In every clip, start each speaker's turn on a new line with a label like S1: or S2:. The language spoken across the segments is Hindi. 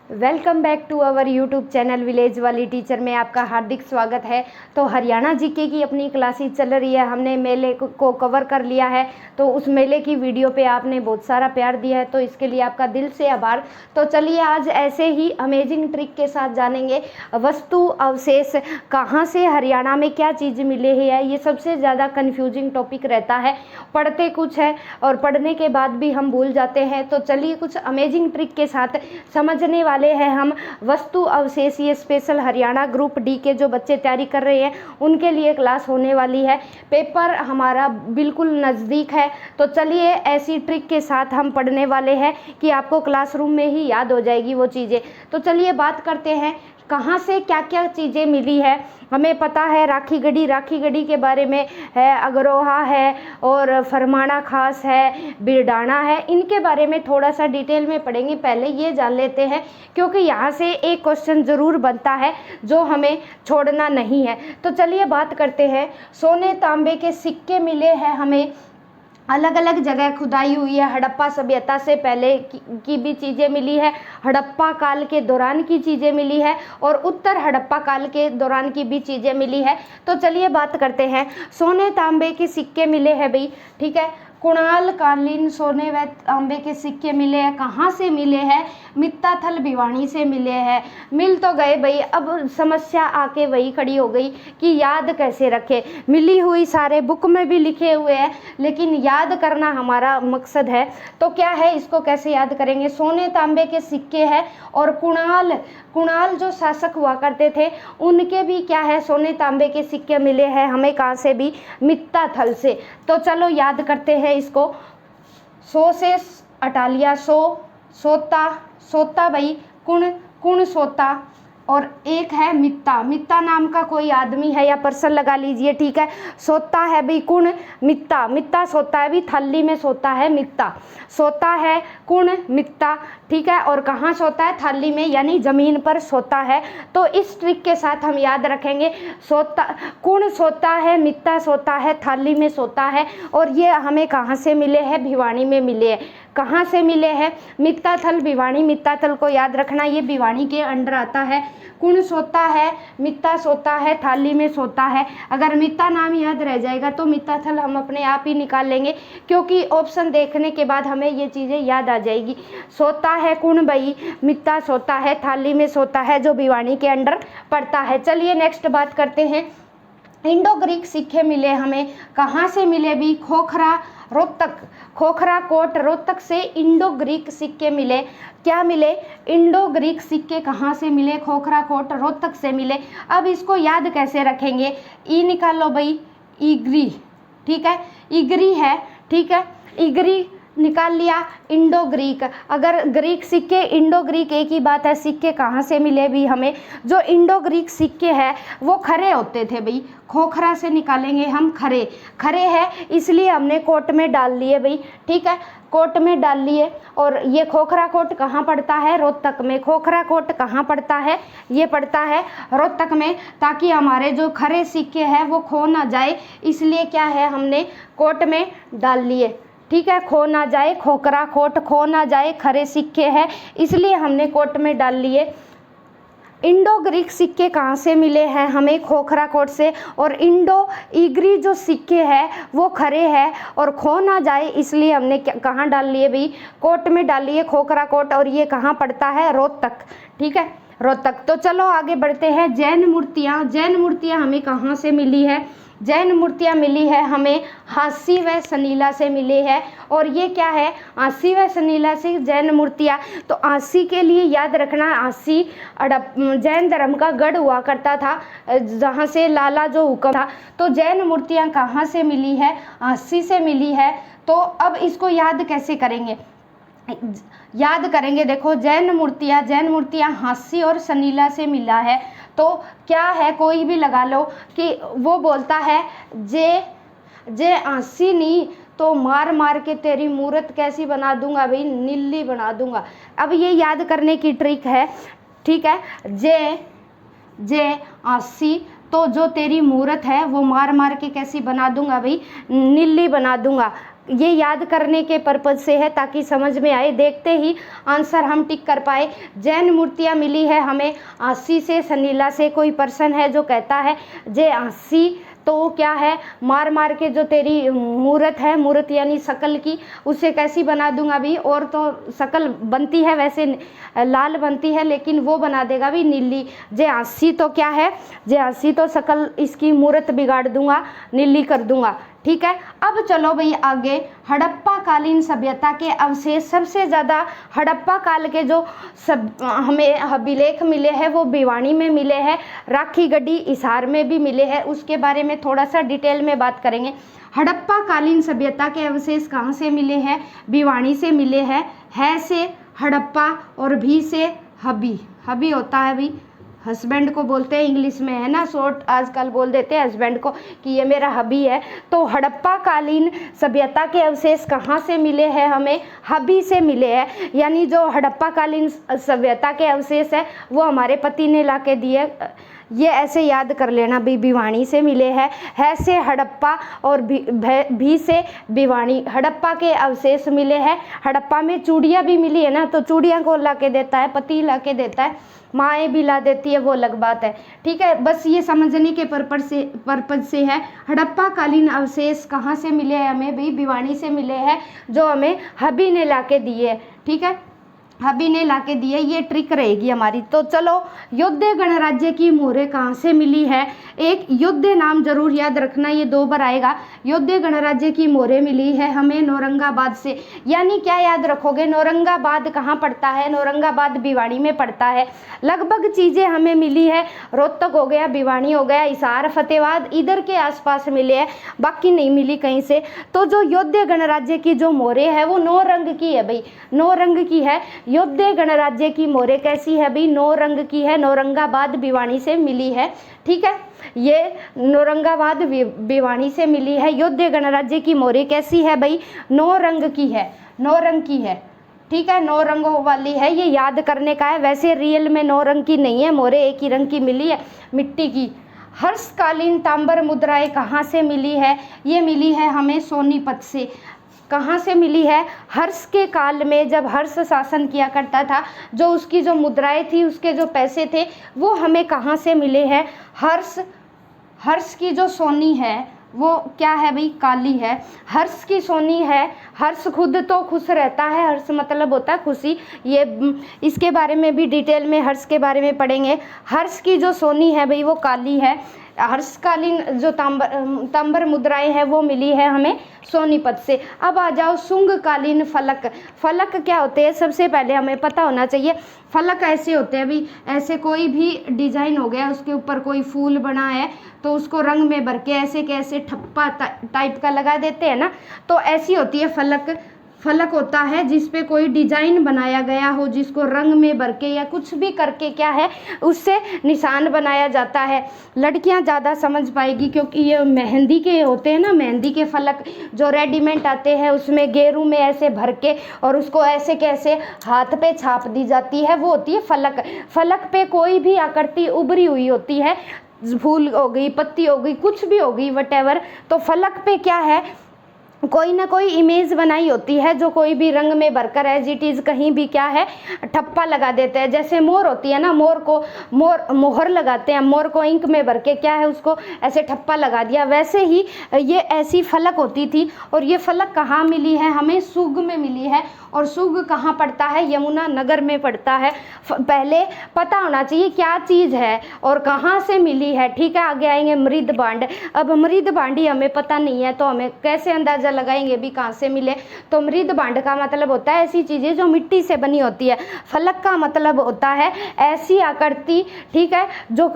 S1: Welcome back to our YouTube channel village वाली टीचर में आपका हार्दिक स्वागत है। तो हरियाणा जीके की अपनी क्लासेस चल रही है, हमने मेले को कवर कर लिया है। तो उस मेले की वीडियो पे आपने बहुत सारा प्यार दिया है, तो इसके लिए आपका दिल से आभार। तो चलिए आज ऐसे ही अमेजिंग ट्रिक के साथ जानेंगे वस्तु अवशेष कहाँ से हरियाणा में क्या चीज़ मिले है। ये सबसे ज़्यादा कन्फ्यूजिंग टॉपिक रहता है, पढ़ते कुछ है और पढ़ने के बाद भी हम भूल जाते हैं। तो चलिए कुछ अमेजिंग ट्रिक के साथ समझने वाले हैं हम वस्तु अवशेष। ये स्पेशल हरियाणा ग्रुप डी के जो बच्चे तैयारी कर रहे हैं उनके लिए क्लास होने वाली है। पेपर हमारा बिल्कुल नज़दीक है, तो चलिए ऐसी ट्रिक के साथ हम पढ़ने वाले हैं कि आपको क्लासरूम में ही याद हो जाएगी वो चीज़ें। तो चलिए बात करते हैं कहाँ से क्या क्या चीज़ें मिली है। हमें पता है राखी गढ़ी के बारे में है, अगरोहा है और फरमाना खास है, बिरडाना है। इनके बारे में थोड़ा सा डिटेल में पढ़ेंगे, पहले ये जान लेते हैं क्योंकि यहाँ से एक क्वेश्चन ज़रूर बनता है जो हमें छोड़ना नहीं है। तो चलिए बात करते हैं। सोने तांबे के सिक्के मिले हैं हमें, अलग अलग जगह खुदाई हुई है। हड़प्पा सभ्यता से पहले की भी चीज़ें मिली है, हड़प्पा काल के दौरान की चीज़ें मिली है और उत्तर हड़प्पा काल के दौरान की भी चीज़ें मिली है। तो चलिए बात करते हैं। सोने तांबे के सिक्के मिले हैं भाई, ठीक है। कुणाल कालीन सोने व तांबे के सिक्के मिले हैं। कहाँ से मिले हैं? मित्ताथल भिवानी से मिले हैं। मिल तो गए भाई, अब समस्या आके वही खड़ी हो गई कि याद कैसे रखें। मिली हुई सारे बुक में भी लिखे हुए हैं, लेकिन याद करना हमारा मकसद है। तो क्या है, इसको कैसे याद करेंगे? सोने तांबे के सिक्के हैं और कुणाल जो शासक हुआ करते थे उनके भी क्या है, सोने तांबे के सिक्के मिले हैं हमें। कहाँ से भी? मित्ताथल से। तो चलो याद करते हैं इसको। सो से हटा लिया, सोता भाई, कुण सोता, और एक है मित्ता नाम का कोई आदमी है या पर्सन लगा लीजिए, ठीक है। सोता है भाई कुण, मित्ता सोता है भी, थाली में सोता है मित्ता, सोता है कुण मित्ता, ठीक है। और कहाँ सोता है? थाली में, यानी ज़मीन पर सोता है। तो इस ट्रिक के साथ हम याद रखेंगे, कुण सोता है, मित्ता सोता है, थाली में सोता है। और ये हमें कहाँ से मिले हैं? भिवानी में मिले हैं। कहाँ से मिले हैं? मित्ताथल भिवानी। मित्ताथल को याद रखना, ये भिवानी के अंडर आता है। कुण सोता है, मित्ता सोता है, थाली में सोता है। अगर मित्ता नाम याद रह जाएगा तो मित्ताथल हम अपने आप ही निकाल लेंगे, क्योंकि ऑप्शन देखने के बाद हमें ये चीज़ें याद आ जाएगी। सोता है कुण भाई, मित्ता सोता है, थाली में सोता है, जो भिवानी के अंडर पड़ता है। चलिए नेक्स्ट बात करते हैं। इंडो ग्रीक सिक्के मिले हमें। कहाँ से मिले भी? खोखरा कोट रोहतक से इंडो ग्रीक सिक्के मिले। क्या मिले? इंडो ग्रीक सिक्के कहाँ से मिले? खोखरा कोट रोहतक से मिले। अब इसको याद कैसे रखेंगे? ई निकाल लो भाई, इग्री, ठीक है, इग्री है, ठीक है, इग्री निकाल लिया। इंडो ग्रीक, अगर ग्रीक सिक्के इंडो ग्रीक एक ही बात है। सिक्के कहाँ से मिले भी हमें? जो इंडो ग्रीक सिक्के हैं वो खरे होते थे भाई, खोखरा से निकालेंगे हम खरे है, इसलिए हमने कोट में डाल लिए भाई, ठीक है, कोट में डाल लिए। और ये खोखरा कोट कहाँ पड़ता है? रोहतक में। खोखरा कोट कहाँ पड़ता है? ये पड़ता है रोहतक में, ताकि हमारे जो खरे सिक्के हैं वो खो ना जाए, इसलिए क्या है, हमने कोट में डाल लिए, ठीक है। खो ना जाए, खोखरा कोट खो ना जाए, खरे सिक्के हैं, इसलिए हमने कोट में डाल लिए। इंडो ग्रीक सिक्के कहाँ से मिले हैं हमें? खोखरा कोट से। और इंडो इग्री जो सिक्के हैं वो खरे हैं और खो ना जाए, इसलिए हमने कहाँ डाल लिए भाई? कोट में डाल लिए खोखरा कोट। और ये कहाँ पड़ता है? रोहतक, ठीक है, रोहतक। तो चलो आगे बढ़ते हैं। जैन मूर्तियाँ हमें कहाँ से मिली है? जैन मूर्तियाँ मिली है हमें हांसी व सनीला से मिली है। और ये क्या है? हांसी व सनीला से जैन मूर्तियाँ। तो हांसी के लिए याद रखना, हांसी जैन धर्म का गढ़ हुआ करता था, जहाँ से लाला जो हुक्म था। तो जैन मूर्तियाँ कहाँ से मिली है? हांसी से मिली है। तो अब इसको याद कैसे करेंगे? याद करेंगे, देखो जैन मूर्तियाँ हांसी और सनीला से मिला है। तो क्या है, कोई भी लगा लो कि वो बोलता है जे हांसी नी तो मार के तेरी मूर्त कैसी बना दूंगा भाई? नीली बना दूंगा। अब ये याद करने की ट्रिक है, ठीक है। जे हांसी, तो जो तेरी मूर्त है वो मार के कैसी बना दूंगा भाई? नीली बना दूंगा। ये याद करने के पर्पज से है ताकि समझ में आए, देखते ही आंसर हम टिक कर पाए। जैन मूर्तियाँ मिली है हमें आसी से, सनीला से। कोई पर्सन है जो कहता है जे आसी तो क्या है, मार मार के जो तेरी मूर्त है, मूर्त यानी शकल की, उसे कैसी बना दूंगा भी। और तो शकल बनती है वैसे लाल बनती है, लेकिन वो बना देगा भी नीली। जे आसी तो क्या है, जे आसी तो शकल इसकी मूर्त बिगाड़ दूंगा, नीली कर दूंगा। ठीक है, अब चलो भाई आगे। हड़प्पा कालीन सभ्यता के अवशेष, सबसे ज़्यादा हड़प्पा काल के जो हमें अभिलेख मिले हैं वो भिवानी में मिले हैं, राखी गढ़ी हिसार में भी मिले हैं। उसके बारे में थोड़ा सा डिटेल में बात करेंगे। हड़प्पा कालीन सभ्यता के अवशेष कहाँ से मिले हैं? भिवानी से मिले हैं। है से हड़प्पा और भी से हबी। हबी होता है भाई हस्बैंड को बोलते हैं इंग्लिश में, है ना, शॉर्ट आजकल बोल देते हैं हस्बैंड को कि ये मेरा हबी है। तो हड़प्पा कालीन सभ्यता के अवशेष कहाँ से मिले हैं? हमें हबी से मिले हैं। यानी जो हड़प्पा कालीन सभ्यता के अवशेष है वो हमारे पति ने ला के दिए। ये ऐसे याद कर लेना भी, भिवानी से मिले हैं। है से हड़प्पा और भी से भिवानी। हड़प्पा के अवशेष मिले हैं। हड़प्पा में चूड़ियाँ भी मिली है ना, तो चूड़ियाँ को ला के देता है, पति ला के देता है, माएँ भी ला देती है, वो अलग बात है। ठीक है, बस ये समझने के पर्पज से है। हड़प्पा कालीन अवशेष कहाँ से मिले हैं हमें? भाई भिवानी से मिले हैं, जो हमें हबी ने ला के दिए। ठीक है, हबी ने ला के दिए, ये ट्रिक रहेगी हमारी। तो चलो, योद्धे गणराज्य की मोहरें कहाँ से मिली है? एक योद्धे नाम जरूर याद रखना, ये 2 बार आएगा। योद्धे गणराज्य की मोहरें मिली है हमें नौरंगाबाद से। यानी क्या याद रखोगे? नौरंगाबाद कहाँ पड़ता है? नौरंगाबाद भिवानी में पड़ता है। लगभग चीज़ें हमें मिली है, रोहतक हो गया, भिवानी हो गया, हिसार, फतेहाबाद, इधर के आसपास मिले हैं, बाकी नहीं मिली कहीं से। तो जो योद्धे गणराज्य की जो मोहरें है वो 9 रंग की है भाई, 9 रंग की है। योद्धे गणराज्य की मोहरें कैसी है भाई? 9 रंग की है, नौरंगाबाद भिवानी से मिली है। ठीक है, ये नौरंगाबाद भिवानी से मिली है। योद्धे गणराज्य की मोहरें कैसी है भाई? 9 रंग की है, 9 रंग की है। ठीक है, 9 रंगों वाली है, ये याद करने का है। वैसे रियल में 9 रंग की नहीं है मोहरें, एक ही रंग की मिली है, मिट्टी की। हर्षकालीन तांबर मुद्राएं कहाँ से मिली है? ये मिली है हमें सोनीपत से। कहाँ से मिली है? हर्ष के काल में, जब हर्ष शासन किया करता था, जो उसकी जो मुद्राएं थी, उसके जो पैसे थे, वो हमें कहाँ से मिले हैं? हर्ष की जो सोनी है वो क्या है भाई? काली है। हर्ष की सोनी है। हर्ष खुद तो खुश रहता है, हर्ष मतलब होता है खुशी। ये इसके बारे में भी डिटेल में हर्ष के बारे में पढ़ेंगे। हर्ष की जो सोनी है भाई वो काली है। हर्षकालीन जो तांबर मुद्राएं हैं वो मिली है हमें सोनीपत से। अब आ जाओ शुंगकालीन फलक। फलक क्या होते हैं? सबसे पहले हमें पता होना चाहिए। फलक ऐसे होते हैं अभी, ऐसे कोई भी डिजाइन हो गया, उसके ऊपर कोई फूल बना है तो उसको रंग में भर के ऐसे कैसे ठप्पा टाइप का लगा देते हैं ना, तो ऐसी होती है फलक। फलक होता है जिस पे कोई डिजाइन बनाया गया हो, जिसको रंग में भर के या कुछ भी करके क्या है उससे निशान बनाया जाता है। लड़कियां ज़्यादा समझ पाएगी क्योंकि ये मेहंदी के होते हैं ना, मेहंदी के फलक जो रेडीमेड आते हैं, उसमें गेरू में ऐसे भर के और उसको ऐसे कैसे हाथ पे छाप दी जाती है, वो होती है फलक। फलक पे कोई भी आकृति उभरी हुई होती है, फूल हो गई, पत्ती हो गई, कुछ भी हो गई, वटेवर। तो फलक पे क्या है, कोई ना कोई इमेज बनाई होती है जो कोई भी रंग में भरकर एज इट इज़ कहीं भी क्या है ठप्पा लगा देते हैं। जैसे मोर होती है ना, मोर को मोहर लगाते हैं, मोर को इंक में भर के क्या है उसको ऐसे ठप्पा लगा दिया, वैसे ही ये ऐसी फलक होती थी। और ये फलक कहाँ मिली है हमें? सुग में मिली है। और सुग कहाँ पड़ता है? यमुना नगर में पड़ता है। पहले पता होना चाहिए क्या चीज़ है और कहाँ से मिली है। ठीक है, आगे आएंगे मृद भांड। अब मृद भांडी हमें पता नहीं है तो हमें कैसे अंदाज़ा लगाएंगे भी कहाँ से मिले? तो मृद भांड का मतलब होता है ऐसी चीज़ें जो मिट्टी से बनी होती है। फलक का मतलब होता है ऐसी आकृति, ठीक है, जो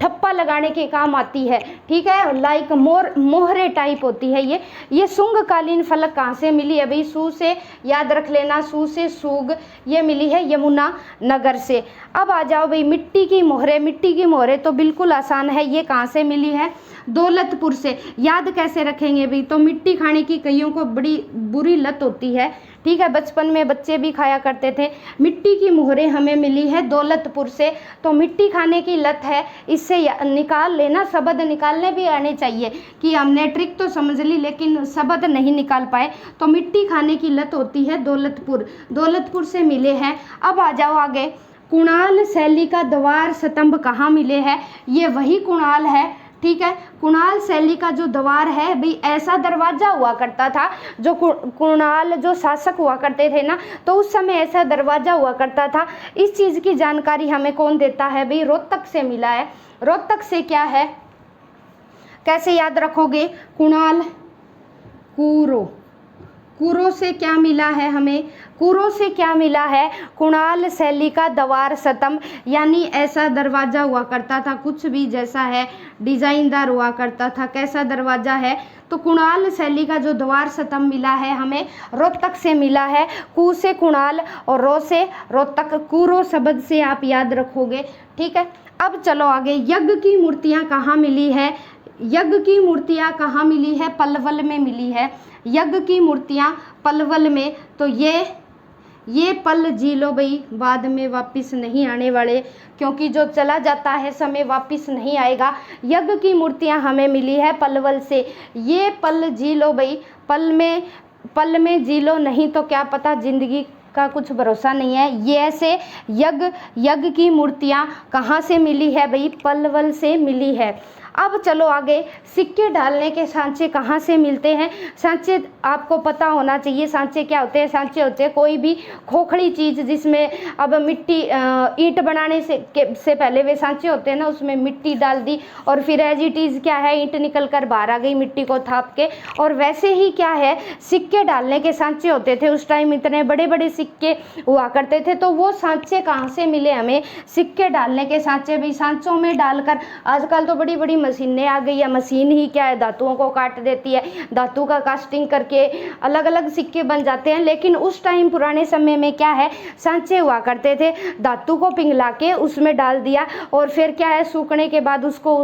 S1: ठप्पा लगाने के काम आती है। ठीक है, लाइक मोहरे टाइप होती है ये शुंगकालीन फलक कहाँ से मिली है भाई? सू से याद रख लेना, सू से सूग, ये मिली है यमुना नगर से। अब आ जाओ भाई मिट्टी की मोहरें। मिट्टी की मोहरें तो बिल्कुल आसान है, ये कहाँ से मिली है? दौलतपुर से। याद कैसे रखेंगे भाई? तो मिट्टी खाने की कईयों को बड़ी बुरी लत होती है, ठीक है, बचपन में बच्चे भी खाया करते थे। मिट्टी की मोहरें हमें मिली है दौलतपुर से, तो मिट्टी खाने की लत है, इससे निकाल लेना, शब्द निकालने भी आने चाहिए कि हमने ट्रिक तो समझ ली लेकिन शब्द नहीं निकाल पाए। तो मिट्टी खाने की लत होती है दौलतपुर, दौलतपुर से मिले हैं। अब आ जाओ आगे, कुणाल शैली का द्वार स्तंभ कहाँ मिले हैं? ये वही कुणाल है, ठीक है। कुणाल शैली का जो द्वार है भाई, ऐसा दरवाजा हुआ करता था, जो कुणाल जो शासक हुआ करते थे ना, तो उस समय ऐसा दरवाजा हुआ करता था। इस चीज़ की जानकारी हमें कौन देता है भाई? रोहतक से मिला है। रोहतक से क्या है, कैसे याद रखोगे? कुणाल कुरो, कुरो से क्या मिला है हमें? कुरो से क्या मिला है? कुणाल शैली का द्वार स्तंभ, यानी ऐसा दरवाजा हुआ करता था, कुछ भी जैसा है डिजाइनदार हुआ करता था। कैसा दरवाजा है? तो कुणाल शैली का जो द्वार स्तंभ मिला है हमें रोहतक से मिला है। कु से कुणाल और रो से रोहतक, कुरो शब्द से आप याद रखोगे, ठीक है। अब चलो आगे, यज्ञ की मूर्तियाँ कहाँ मिली है? यज्ञ की मूर्तियाँ कहाँ मिली है? पलवल में मिली है। यज्ञ की मूर्तियाँ पलवल में, तो ये पल जी लो भाई, बाद में वापस नहीं आने वाले, क्योंकि जो चला जाता है समय वापस नहीं आएगा। यज्ञ की मूर्तियाँ हमें मिली है पलवल से, ये पल जी लो भाई, पल में जी लो, नहीं तो क्या पता, जिंदगी का कुछ भरोसा नहीं है। ये ऐसे यज्ञ की मूर्तियाँ कहाँ से मिली है भाई? पलवल से मिली है। अब चलो आगे, सिक्के डालने के सांचे कहाँ से मिलते हैं? सांचे आपको पता होना चाहिए, सांचे क्या होते हैं? सांचे होते हैं कोई भी खोखली चीज़ जिसमें, अब मिट्टी ईंट बनाने से पहले वे सांचे होते हैं ना, उसमें मिट्टी डाल दी और फिर एज इट इज़ क्या है, ईंट निकल कर बाहर आ गई मिट्टी को थाप के। और वैसे ही क्या है, सिक्के डालने के सांचे होते थे उस टाइम, इतने बड़े बड़े सिक्के हुआ करते थे। तो वो सांचे कहाँ से मिले हमें? सिक्के डालने के सांचे भी सांचों में डालकर, आजकल तो बड़ी बड़ी मशीनें आ गई है, मशीन ही क्या है, धातुओं को काट देती है, धातु का कास्टिंग करके अलग अलग सिक्के बन जाते हैं। लेकिन उस टाइम पुराने समय में क्या है, सांचे हुआ करते थे, धातु को पिघला के उसमें डाल दिया और फिर क्या है, सूखने के बाद उसको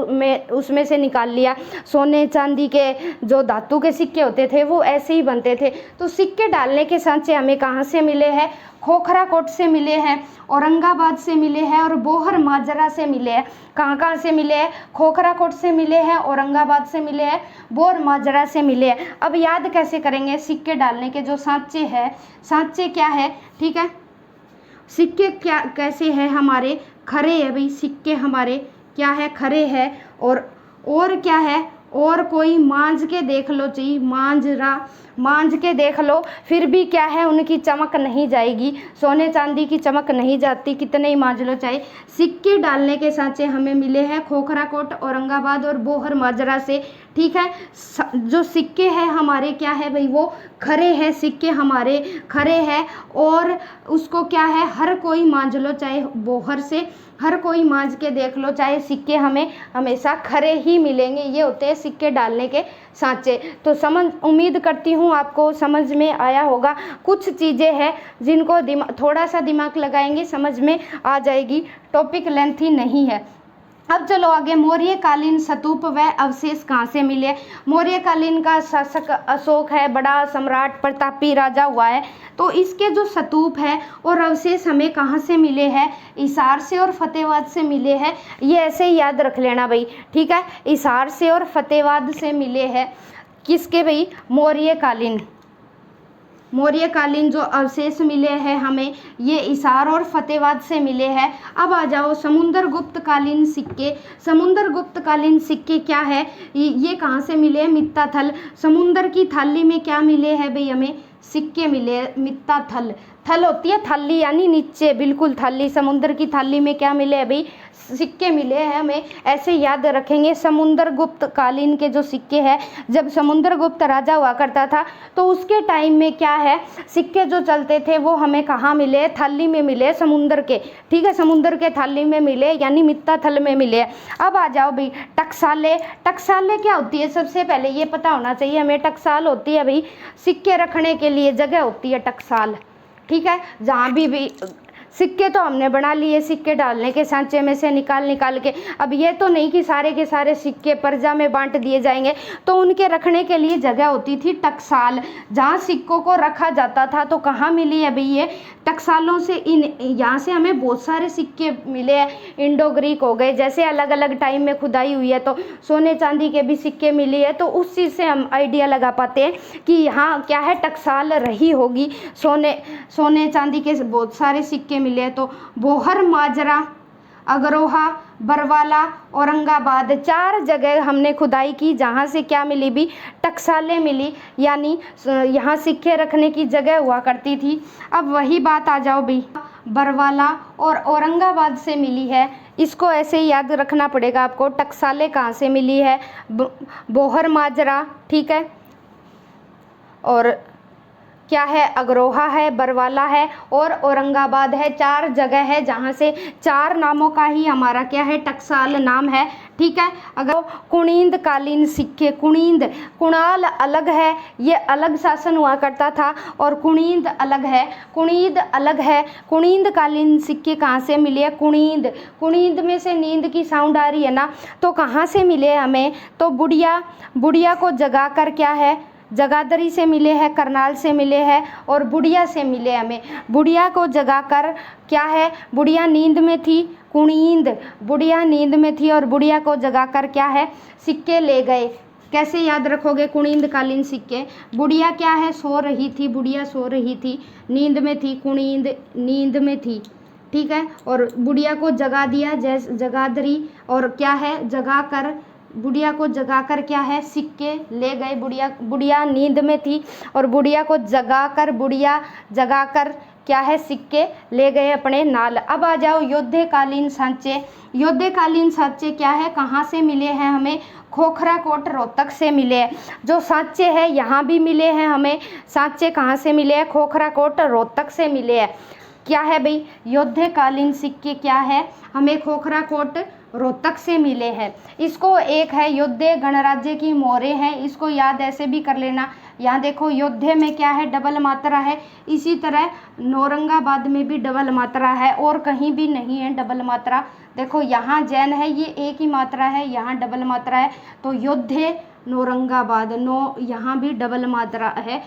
S1: उसमें से निकाल लिया। सोने चांदी के जो धातु के सिक्के होते थे वो ऐसे ही बनते थे। तो सिक्के डालने के सांचे हमें कहाँ से मिले हैं? खोखरा कोट से मिले हैं, औरंगाबाद से मिले हैं और बोहर माजरा से मिले हैं। कहाँ कहाँ से मिले हैं? खोखरा कोट से मिले हैं, औरंगाबाद से मिले हैं, बोहर माजरा से मिले हैं। अब याद कैसे करेंगे? सिक्के डालने के जो सांचे हैं, सांचे क्या है, ठीक है, सिक्के क्या कैसे हैं हमारे? खरे है भाई, सिक्के हमारे क्या है? खरे है। और क्या है? और कोई मांझ के देख लो चाहिए, मांझ के देख लो, फिर भी क्या है, उनकी चमक नहीं जाएगी, सोने चांदी की चमक नहीं जाती, कितने ही मांझ लो चाहे। सिक्के डालने के सांचे हमें मिले हैं खोखरा कोट, औरंगाबाद और बोहर माजरा से, ठीक है। जो सिक्के हैं हमारे क्या है भाई, वो खरे हैं, सिक्के हमारे खरे हैं। और उसको क्या है, हर कोई मांझ लो चाहे बोहर से, हर कोई मांझ के देख लो चाहे, सिक्के हमें हमेशा खरे ही मिलेंगे। ये होते हैं सिक्के डालने के सांचे। तो उम्मीद करती हूँ आपको समझ में आया होगा। कुछ चीज़ें हैं जिनको थोड़ा सा दिमाग लगाएंगे समझ में आ जाएगी, टॉपिक लेंथी नहीं है। अब चलो आगे, मौर्य कालीन स्तूप व अवशेष कहाँ से मिले? मौर्य कालीन का शासक अशोक है, बड़ा सम्राट प्रतापी राजा हुआ है। तो इसके जो स्तूप है और अवशेष हमें कहाँ से मिले हैं? हिसार से और फतेहाबाद से मिले हैं। ये ऐसे ही याद रख लेना भाई, ठीक है, हिसार से और फतेहाबाद से मिले हैं। किसके भाई? मौर्य कालीन जो अवशेष मिले हैं हमें, ये हिसार और फतेहाबाद से मिले हैं। अब आ जाओ, समुद्र गुप्त कालीन सिक्के। समुद्र गुप्त कालीन सिक्के क्या है, ये कहाँ से मिले? मित्ता थल। समुद्र की थाली में क्या मिले हैं भाई हमें? सिक्के मिले, मित्ता थल। थल होती है थाली, यानी नीचे बिल्कुल थाली। समुद्र की थाली में क्या मिले हैं भाई? सिक्के मिले हैं हमें, ऐसे याद रखेंगे। समुद्र गुप्त कालीन के जो सिक्के हैं, जब समुद्र गुप्त राजा हुआ करता था तो उसके टाइम में क्या है, सिक्के जो चलते थे वो हमें कहाँ मिले? थाली में मिले, समुद्र के, ठीक है, समुद्र के थाली में मिले, यानी मित्ता थल में मिले। अब आ जाओ भाई, टकसाले। टकसाले क्या होती है? सबसे पहले ये पता होना चाहिए हमें, टकसाल होती है भाई सिक्के रखने के लिए जगह होती है टकसाल, ठीक है। जहाँ भी सिक्के तो हमने बना लिए, सिक्के डालने के सांचे में से निकाल के। अब ये तो नहीं कि सारे के सारे सिक्के प्रजा में बांट दिए जाएंगे, तो उनके रखने के लिए जगह होती थी टकसाल, जहाँ सिक्कों को रखा जाता था। तो कहाँ मिली है भाई ये? टकसालों से। यहाँ से हमें बहुत सारे सिक्के मिले हैं, इंडो ग्रीक हो गए, जैसे अलग अलग टाइम में खुदाई हुई है तो सोने चांदी के भी सिक्के मिली है, तो उस चीज़ से हम आइडिया लगा पाते हैं कि यहाँ क्या है, टकसाल रही होगी। सोने चांदी के बहुत सारे सिक्के मिले हैं। तो बोहर, माजरा, अग्रोहा, बरवाला, औरंगाबाद, 4 जगह हमने खुदाई की जहाँ से क्या मिली भी? टकसालें मिली, यानी यहाँ सिक्के रखने की जगह हुआ करती थी। अब वही बात आ जाओ भी, बरवाला और औरंगाबाद से मिली है, इसको ऐसे ही याद रखना पड़ेगा आपको। टकसालें कहाँ से मिली है? बोहर, माजरा, ठीक है, और क्या है, अग्रोहा है, बरवाला है और औरंगाबाद है। 4 जगह है जहाँ से 4 नामों का ही हमारा क्या है, टकसाल नाम है, ठीक है। अगर कुणींद कालीन सिक्के, कुणाल अलग है, ये अलग शासन हुआ करता था, और कुणींद अलग है, कुणीद अलग है। कुणींद कालीन सिक्के कहाँ से मिले हैं? कुणींद में से नींद की साउंड आ रही है ना, तो कहाँ से मिले हमें? तो बुढ़िया को जगा कर क्या है, जगाधरी से मिले हैं, करनाल से मिले हैं, और बुढ़िया से मिले हमें। बुढ़िया को जगाकर क्या है, बुढ़िया नींद में थी, कुणींद, बुढ़िया नींद में थी और बुढ़िया को जगाकर क्या है, सिक्के ले गए। कैसे याद रखोगे कुणींद कालीन सिक्के? बुढ़िया क्या है, सो रही थी, बुढ़िया सो रही थी, नींद में थी, कुणींद नींद में थी, ठीक है, और बुढ़िया को जगा दिया, जगाधरी, और क्या है, जगाकर, बुढ़िया को जगाकर क्या है, सिक्के ले गए। बुढ़िया नींद में थी और बुढ़िया को जगाकर क्या है, सिक्के ले गए अपने नाल। अब आ जाओ योद्धकालीन सांचे। योद्धकालीन सांचे क्या है, कहाँ से मिले हैं हमें? खोखरा कोट, रोहतक से मिले हैं। जो सांचे हैं यहाँ भी मिले हैं हमें। सांचे कहाँ से मिले हैं? खोखरा कोट, रोहतक से मिले हैं। क्या है भाई, योद्धकालीन सिक्के क्या है, हमें खोखरा कोट, रोहतक से मिले हैं। इसको एक है योद्धे गणराज्य की मोहरें हैं, इसको याद ऐसे भी कर लेना। यहाँ देखो योद्धे में क्या है, डबल मात्रा है, इसी तरह नौरंगाबाद में भी डबल मात्रा है, और कहीं भी नहीं है डबल मात्रा। देखो यहाँ जैन है, ये एक ही मात्रा है, यहाँ डबल मात्रा है। तो योद्धे नौरंगाबाद, यहाँ भी डबल मात्रा है,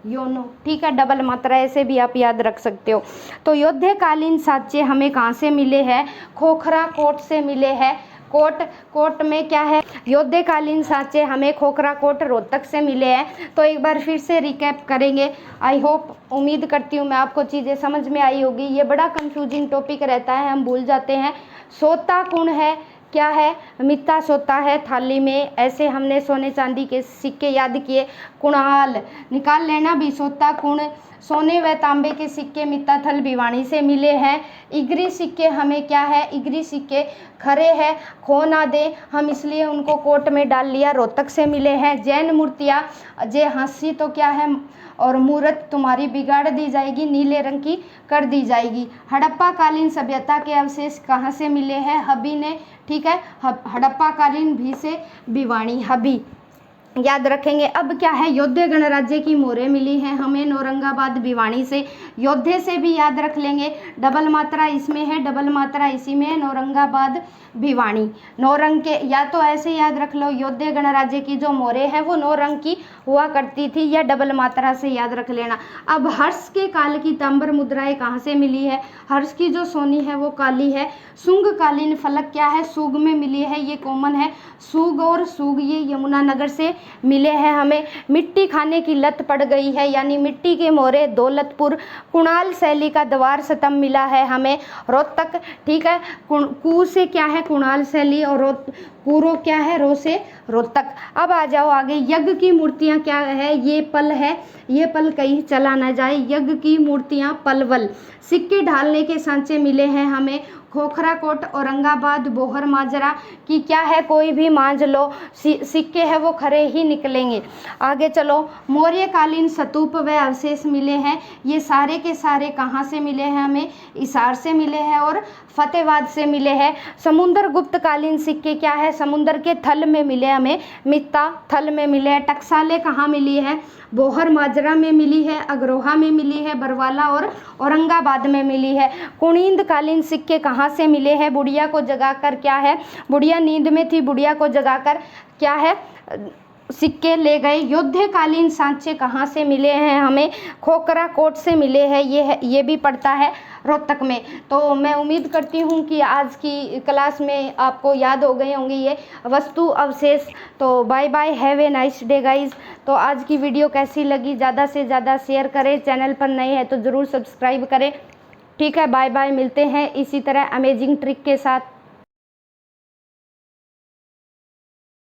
S1: योनो, ठीक है, डबल मात्रा, ऐसे भी आप याद रख सकते हो। तो योद्धकालीन सांचे हमें कहाँ से मिले हैं? खोखरा कोट से मिले हैं। कोट में क्या है, योद्धकालीन सांचे हमें खोखरा कोट, रोहतक से मिले हैं। तो एक बार फिर से रिकैप करेंगे। आई होप, उम्मीद करती हूँ मैं आपको चीज़ें समझ में आई होगी। ये बड़ा कंफ्यूजिंग टॉपिक रहता है, हम भूल जाते हैं। सोता कुण है, क्या है, मित्ता सोता है थाली में, ऐसे हमने सोने चांदी के सिक्के याद किए। कुणाल निकाल लेना भी, सोता कुण, सोने व तांबे के सिक्के मित्ता थल भिवानी से मिले हैं। इगरी सिक्के हमें क्या है, इगरी सिक्के खरे हैं, खो ना दे, हम इसलिए उनको कोट में डाल लिया, रोहतक से मिले हैं। जैन मूर्तियाँ, जे हंसी तो क्या है, और मूर्त तुम्हारी बिगाड़ दी जाएगी, नीले रंग की कर दी जाएगी। हड़प्पा कालीन सभ्यता के अवशेष कहाँ से मिले हैं? हबी ने, ठीक है, हड़प्पा कालीन भी से भिवानी, हबी याद रखेंगे। अब क्या है, योद्धे गणराज्य की मोहरें मिली हैं हमें नौरंगाबाद भिवानी से। योद्धे से भी याद रख लेंगे, डबल मात्रा इसमें है, डबल मात्रा इसी में है, नौरंगाबाद भिवानी। नौरंग के, या तो ऐसे याद रख लो, योद्धे गणराज्य की जो मोहरें हैं वो 9 रंग की हुआ करती थी, या डबल मात्रा से याद रख लेना। अब हर्ष के काल की ताम्र मुद्राएं कहाँ से मिली है? हर्ष की जो सोनी है वो काली है। सुंग कालीन फलक क्या है, सूग में मिली है, ये कॉमन है। सूग और सूग ये यमुनानगर से मिले हैं हमें। मिट्टी खाने की लत पड़ गई है, यानी मिट्टी के मोहरे दौलतपुर। कुणाल शैली का द्वार स्तंभ मिला है हमें रोहतक, ठीक है। कू से क्या है, कुणाल शैली, और कूरो क्या है, रो से रोहतक। अब आ जाओ आगे, यज्ञ की मूर्तियाँ क्या है, ये पल है, ये पल कहीं चला ना जाए, यज्ञ की मूर्तियाँ पलवल। सिक्के ढालने के सांचे मिले हैं हमें खोखरा कोट, औरंगाबाद, बोहर, माजरा की क्या है, कोई भी मांझ लो, सिक्के है वो खरे ही निकलेंगे। आगे चलो, मौर्यकालीन स्तूप व अवशेष मिले हैं। ये सारे के सारे कहाँ से मिले हैं? हमें हिसार से मिले हैं और फतेहाबाद से मिले हैं। समुद्र गुप्तकालीन सिक्के क्या है? समुद्र के थल में मिले हमें, मित्ता थल में मिले हैं। टकसालें कहाँ मिली है? बोहर माजरा में मिली है, अग्रोहा में मिली है, बरवाला और औरंगाबाद में मिली है। कुणींद कालीन सिक्के कहाँ से मिले हैं? बुढ़िया को जगाकर क्या है? बुढ़िया नींद में थी, बुढ़िया को जगाकर क्या है? सिक्के ले गए। युद्धकालीन सांचे कहाँ से मिले हैं? हमें खोखरा कोट से मिले हैं। ये भी पड़ता है रोहतक में। तो मैं उम्मीद करती हूँ कि आज की क्लास में आपको याद हो गए होंगे ये वस्तु अवशेष। तो bye bye, have a nice day guys. तो आज की वीडियो कैसी लगी ज़्यादा से ज़्यादा शेयर करें, चैनल पर नए हैं तो ज़रूर सब्सक्राइब करें। ठीक है, बाय बाय, मिलते हैं इसी तरह अमेजिंग ट्रिक के साथ।